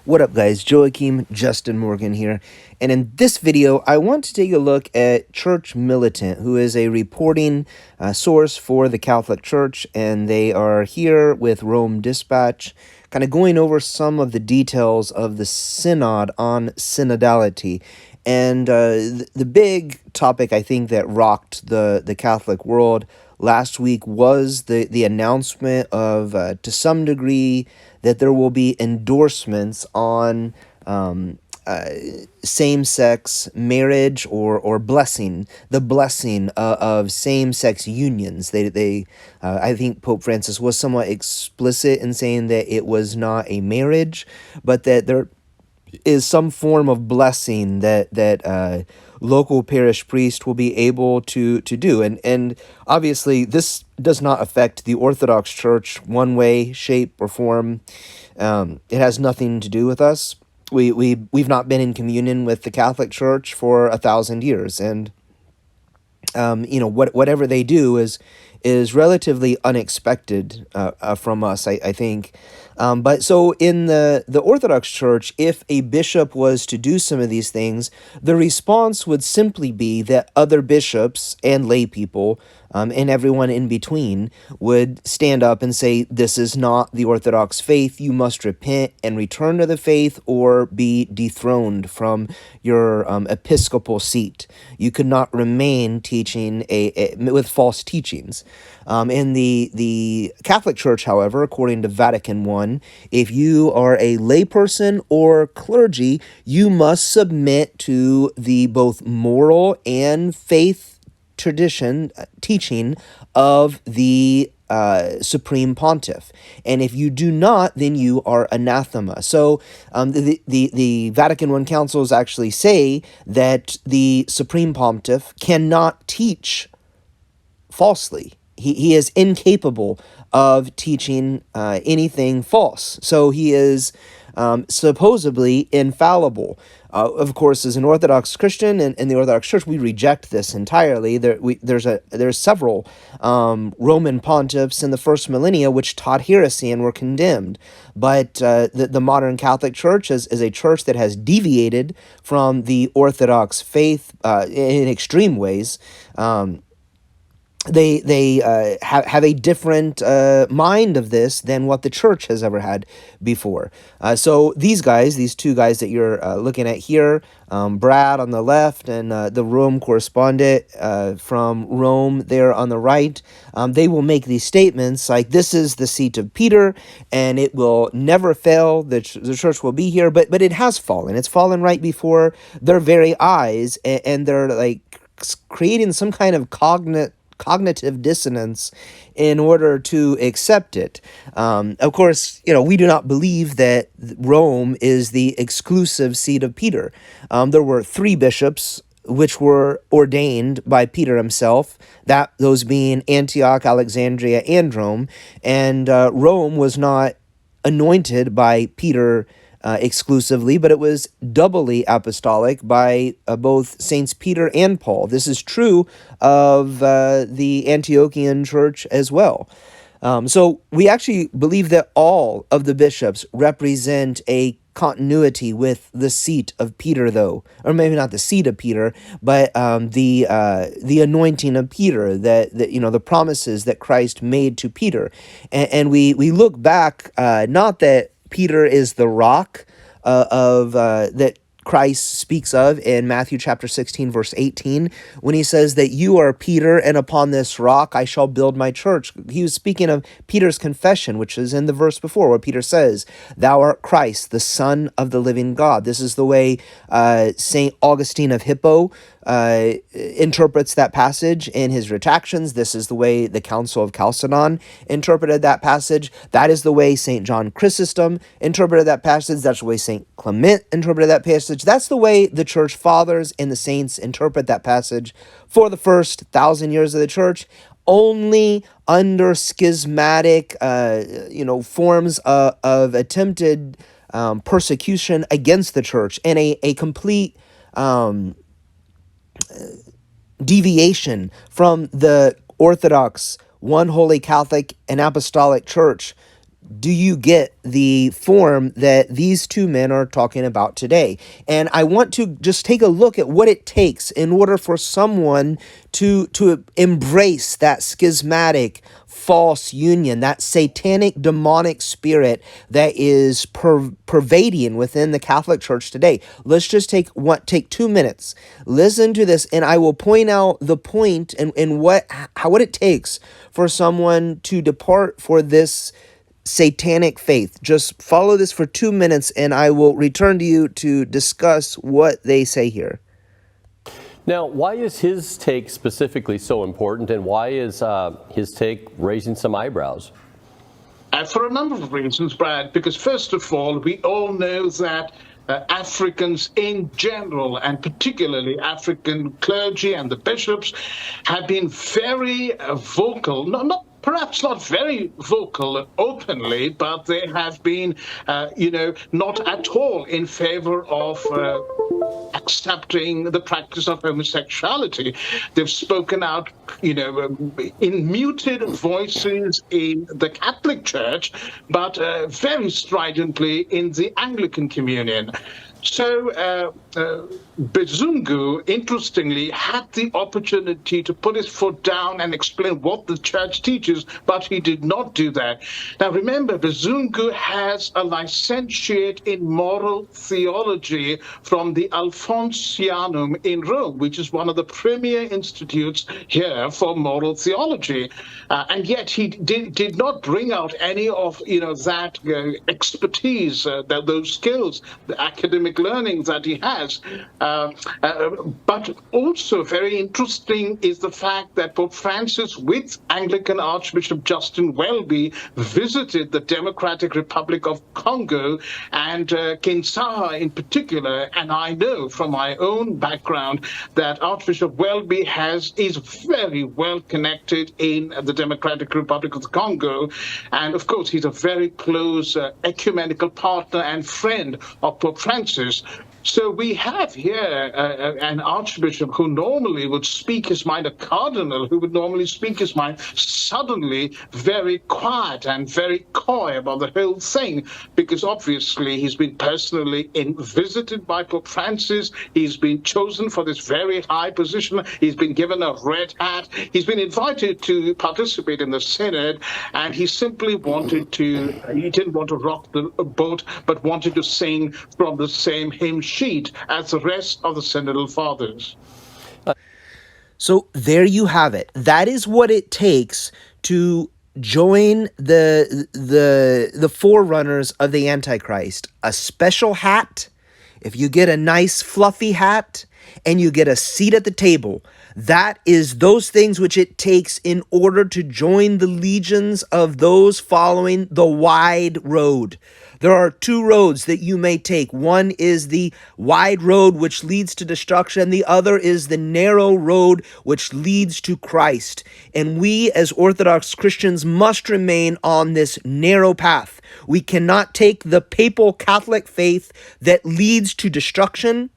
What up, guys? Joachim Justin Morgan here, and in this video I want to take a look at Church Militant, who is a reporting source for the Catholic Church, and they are here with Rome Dispatch, kind of going over some of the details of the synod on synodality. And the big topic, I think, that rocked the Catholic world last week was the announcement of, to some degree, that there will be endorsements on same-sex marriage or blessing, the blessing of same-sex unions. I think Pope Francis was somewhat explicit in saying that it was not a marriage, but that there is some form of blessing that local parish priest will be able to do. And obviously this does not affect the Orthodox Church one way, shape, or form. It has nothing to do with us. We've not been in communion with the Catholic Church for 1,000 years, and whatever they do is relatively unexpected from us, I think. But so in the Orthodox Church, if a bishop was to do some of these things, the response would simply be that other bishops and lay people and everyone in between would stand up and say, this is not the Orthodox faith. You must repent and return to the faith or be dethroned from your episcopal seat. You could not remain teaching with false teachings. In the Catholic Church, however, according to Vatican I, if you are a layperson or clergy, you must submit to the both moral and faith tradition teaching of the Supreme Pontiff, and if you do not, then you are anathema. So the Vatican I councils actually say that the Supreme Pontiff cannot teach falsely. He is incapable of teaching anything false. So he is supposedly infallible. Of course, as an Orthodox Christian and in the Orthodox Church, we reject this entirely. There's several Roman pontiffs in the first millennia which taught heresy and were condemned. But the modern Catholic Church is a church that has deviated from the Orthodox faith in extreme ways. They have a different mind of this than what the church has ever had before. So these two guys that you're looking at here, Brad on the left and the Rome correspondent from Rome there on the right, they will make these statements like, this is the seat of Peter and it will never fail. The church will be here, but it has fallen. It's fallen right before their very eyes, and they're like creating some kind of cognitive dissonance in order to accept it. Of course, we do not believe that Rome is the exclusive seat of Peter. There were 3 bishops which were ordained by Peter himself, those being Antioch, Alexandria, and Rome. And Rome was not anointed by Peter exclusively, but it was doubly apostolic by both Saints Peter and Paul. This is true of the Antiochian church as well. So we actually believe that all of the bishops represent a continuity with the seat of Peter, though, or maybe not the seat of Peter, but the anointing of Peter, that the promises that Christ made to Peter, and we look back, not that Peter is the rock that Christ speaks of in Matthew chapter 16, verse 18, when he says that you are Peter, and upon this rock I shall build my church. He was speaking of Peter's confession, which is in the verse before, where Peter says, thou art Christ, the Son of the living God. This is the way St. Augustine of Hippo interprets that passage in his Retractions. This is the way the Council of Chalcedon interpreted that passage. That is the way St. John Chrysostom interpreted that passage. That's the way St. Clement interpreted that passage. That's the way the church fathers and the saints interpret that passage for the first 1,000 years of the church. Only under schismatic, forms of attempted persecution against the church and a complete deviation from the Orthodox, one holy Catholic and Apostolic Church do you get the form that these two men are talking about today? And I want to just take a look at what it takes in order for someone to embrace that schismatic false union, that satanic demonic spirit that is pervading within the Catholic Church today. Let's just take 2 minutes, listen to this, and I will point out the point and what it takes for someone to depart for this satanic faith. Just follow this for 2 minutes and I will return to you to discuss what they say here. Now, why is his take specifically so important, and why is his take raising some eyebrows? For a number of reasons, Brad, because first of all, we all know that Africans in general, and particularly African clergy and the bishops, have been very vocal, perhaps not very vocal openly, but they have been, not at all in favor of accepting the practice of homosexuality. They've spoken out, in muted voices in the Catholic Church, but very stridently in the Anglican Communion. So Bezungu, interestingly, had the opportunity to put his foot down and explain what the church teaches, but he did not do that. Now, remember, Bezungu has a licentiate in moral theology from the Alfonsianum in Rome, which is one of the premier institutes here for moral theology. And yet he did not bring out any of that expertise, those skills, the academic learning that he has. But also very interesting is the fact that Pope Francis, with Anglican Archbishop Justin Welby, visited the Democratic Republic of Congo and Kinshasa in particular. And I know from my own background that Archbishop Welby is very well connected in the Democratic Republic of the Congo. And of course, he's a very close ecumenical partner and friend of Pope Francis. So we have here an archbishop who normally would speak his mind, a cardinal who would normally speak his mind, suddenly very quiet and very coy about the whole thing, because obviously he's been personally visited by Pope Francis. He's been chosen for this very high position. He's been given a red hat. He's been invited to participate in the synod, and he simply he didn't want to rock the boat, but wanted to sing from the same hymn sheet as the rest of the synodal fathers. So there you have it. That is what it takes to join the forerunners of the Antichrist. A special hat. If you get a nice fluffy hat and you get a seat at the table, that is those things which it takes in order to join the legions of those following the wide road. There are two roads that you may take. One is the wide road which leads to destruction. The other is the narrow road which leads to Christ. And we as Orthodox Christians must remain on this narrow path. We cannot take the papal Catholic faith that leads to destruction.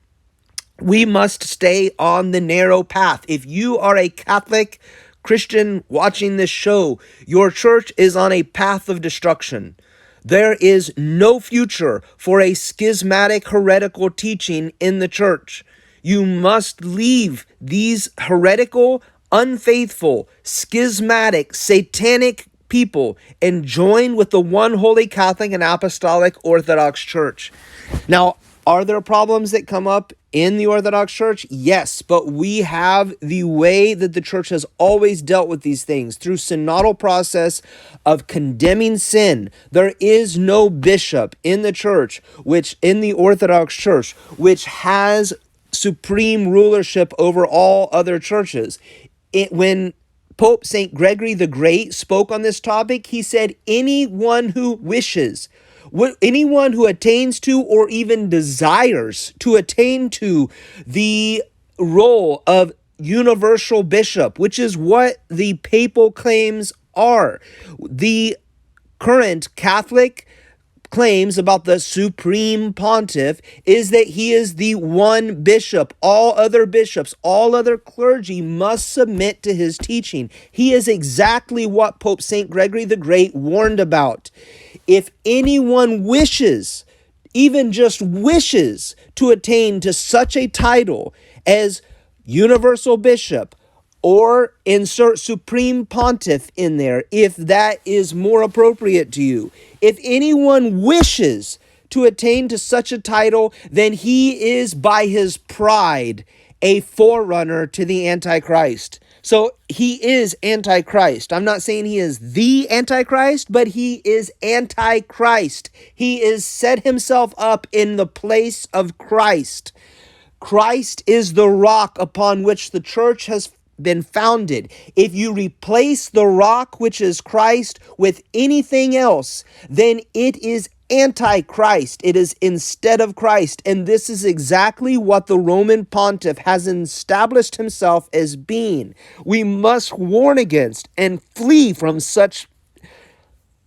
We must stay on the narrow path. If you are a Catholic Christian watching this show, your church is on a path of destruction. There is no future for a schismatic heretical teaching in the church. You must leave these heretical, unfaithful, schismatic, satanic people and join with the one holy Catholic and Apostolic Orthodox Church. Now, are there problems that come up in the Orthodox Church? Yes, but we have the way that the church has always dealt with these things through synodal process of condemning sin. There is no bishop in the church, in the Orthodox Church, which has supreme rulership over all other churches. When Pope St. Gregory the Great spoke on this topic, he said, anyone who wishes, anyone who attains to or even desires to attain to the role of universal bishop, which is what the papal claims are. The current Catholic claims about the supreme pontiff is that he is the one bishop. All other bishops, all other clergy must submit to his teaching. He is exactly what Pope St. Gregory the Great warned about. If anyone wishes, even just wishes, to attain to such a title as universal bishop, or insert supreme pontiff in there if that is more appropriate to you. If anyone wishes to attain to such a title, then he is by his pride a forerunner to the Antichrist. So he is Antichrist. I'm not saying he is the Antichrist, but he is Antichrist. He is set himself up in the place of Christ. Christ is the rock upon which the church has been founded. If you replace the rock, which is Christ, with anything else, then it is antichrist. It is instead of Christ. And this is exactly what the Roman pontiff has established himself as being. We must warn against and flee from such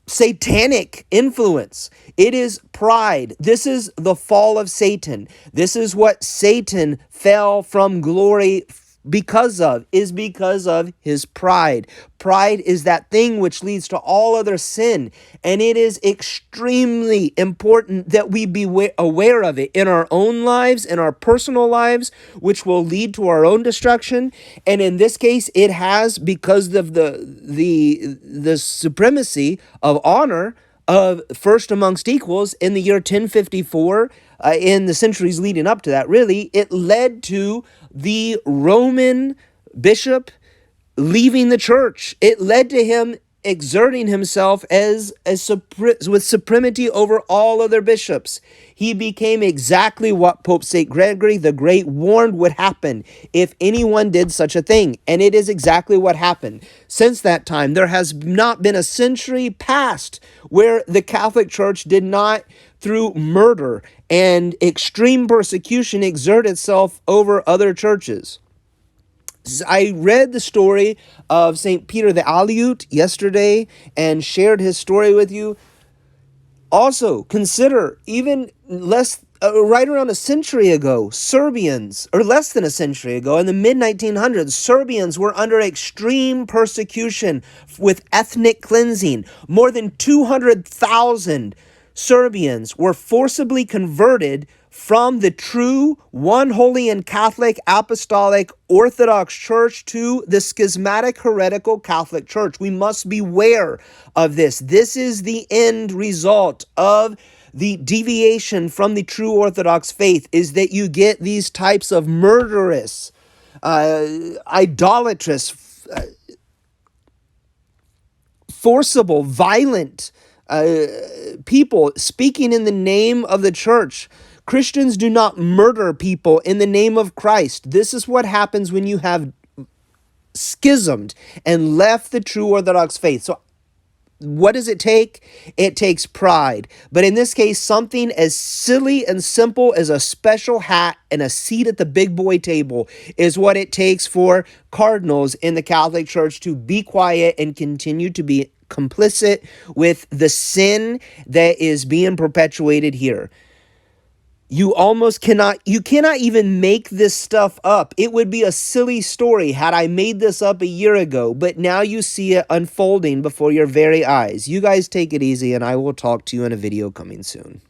satanic influence. It is pride. This is the fall of Satan. This is what Satan fell from glory because of his pride. Pride is that thing which leads to all other sin, and it is extremely important that we be aware of it in our own lives, in our personal lives, which will lead to our own destruction. And in this case, it has, because of the supremacy of honor of first amongst equals in the year 1054, in the centuries leading up to that, really, it led to the Roman bishop leaving the church. It led to him exerting himself with supremacy over all other bishops. He became exactly what Pope St. Gregory the Great warned would happen if anyone did such a thing. And it is exactly what happened. Since that time, there has not been a century past where the Catholic Church did not, through murder and extreme persecution, exert itself over other churches. I read the story of St. Peter the Aleut yesterday and shared his story with you. Also, consider even right around a century ago, Serbians, or less than a century ago, in the mid-1900s, Serbians were under extreme persecution with ethnic cleansing. More than 200,000 Serbians were forcibly converted from the true, one holy and Catholic, apostolic, Orthodox Church to the schismatic, heretical Catholic Church. We must beware of this. This is the end result of the deviation from the true Orthodox faith, is that you get these types of murderous, idolatrous, forcible, violent people speaking in the name of the church. Christians do not murder people in the name of Christ. This is what happens when you have schismed and left the true Orthodox faith. So what does it take? It takes pride. But in this case, something as silly and simple as a special hat and a seat at the big boy table is what it takes for cardinals in the Catholic Church to be quiet and continue to be complicit with the sin that is being perpetuated here. You cannot even make this stuff up. It would be a silly story had I made this up a year ago, but now you see it unfolding before your very eyes. You guys take it easy, and I will talk to you in a video coming soon.